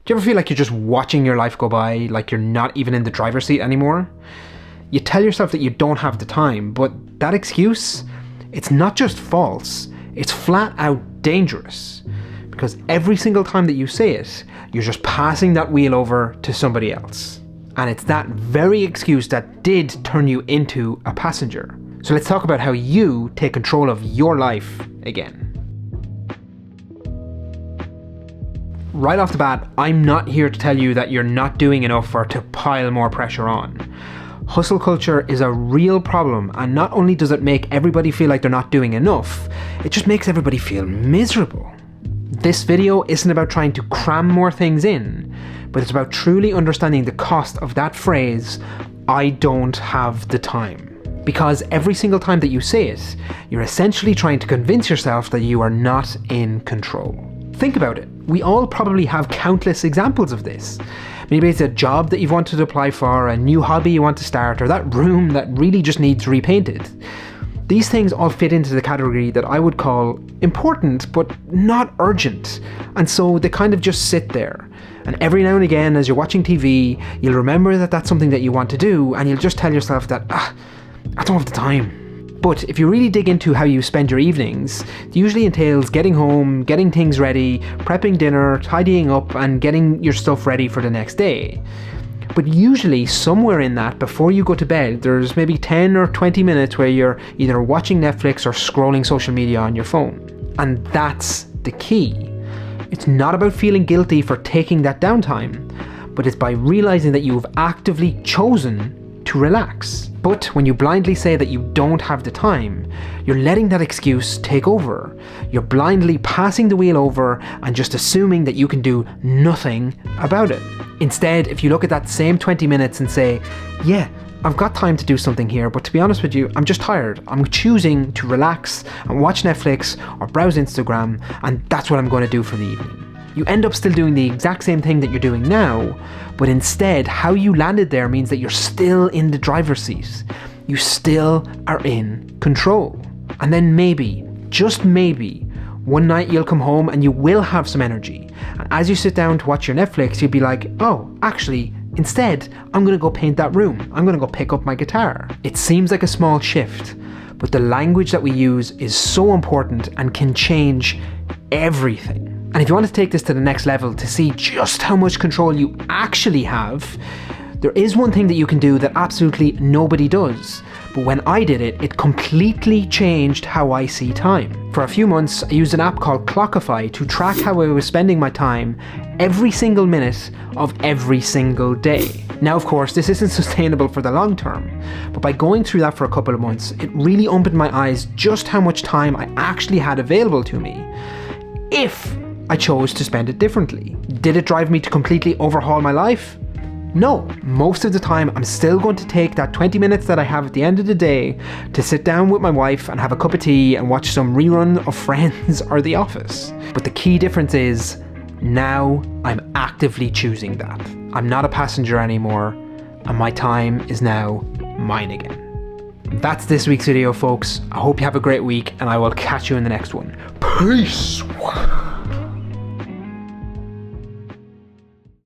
Do you ever feel like you're just watching your life go by, like you're not even in the driver's seat anymore? You tell yourself that you don't have the time, but that excuse, it's not just false, it's flat out dangerous. Because every single time that you say it, you're just passing that wheel over to somebody else. And it's that very excuse that did turn you into a passenger. So let's talk about how you take control of your life again. Right off the bat, I'm not here to tell you that you're not doing enough or to pile more pressure on. Hustle culture is a real problem, and not only does it make everybody feel like they're not doing enough, it just makes everybody feel miserable. This video isn't about trying to cram more things in, but it's about truly understanding the cost of that phrase, I don't have the time. Because every single time that you say it, you're essentially trying to convince yourself that you are not in control. Think about it. We all probably have countless examples of this. Maybe it's a job that you've wanted to apply for, a new hobby you want to start, or that room that really just needs repainted. These things all fit into the category that I would call important, but not urgent. And so they kind of just sit there. And every now and again, as you're watching TV, you'll remember that that's something that you want to do, and you'll just tell yourself that, I don't have the time. But if you really dig into how you spend your evenings, it usually entails getting home, getting things ready, prepping dinner, tidying up, and getting your stuff ready for the next day. But usually somewhere in that, before you go to bed, there's maybe 10 or 20 minutes where you're either watching Netflix or scrolling social media on your phone. And that's the key. It's not about feeling guilty for taking that downtime, but it's by realizing that you've actively chosen to relax. But when you blindly say that you don't have the time, you're letting that excuse take over. You're blindly passing the wheel over and just assuming that you can do nothing about it. Instead, if you look at that same 20 minutes and say, yeah, I've got time to do something here, but to be honest with you, I'm just tired. I'm choosing to relax and watch Netflix or browse Instagram, and that's what I'm going to do for the evening. You end up still doing the exact same thing that you're doing now, but instead, how you landed there means that you're still in the driver's seat. You still are in control. And then maybe, just maybe, one night you'll come home and you will have some energy. And as you sit down to watch your Netflix, you'll be like, oh, actually, instead, I'm going to go paint that room. I'm going to go pick up my guitar. It seems like a small shift, but the language that we use is so important and can change everything. And if you want to take this to the next level to see just how much control you actually have, there is one thing that you can do that absolutely nobody does. But when I did it, it completely changed how I see time. For a few months, I used an app called Clockify to track how I was spending my time every single minute of every single day. Now, of course, this isn't sustainable for the long term, but by going through that for a couple of months, it really opened my eyes just how much time I actually had available to me if I chose to spend it differently. Did it drive me to completely overhaul my life? No, most of the time I'm still going to take that 20 minutes that I have at the end of the day to sit down with my wife and have a cup of tea and watch some rerun of Friends or The Office. But the key difference is, now I'm actively choosing that. I'm not a passenger anymore, and my time is now mine again. That's this week's video, folks. I hope you have a great week, and I will catch you in the next one. Peace!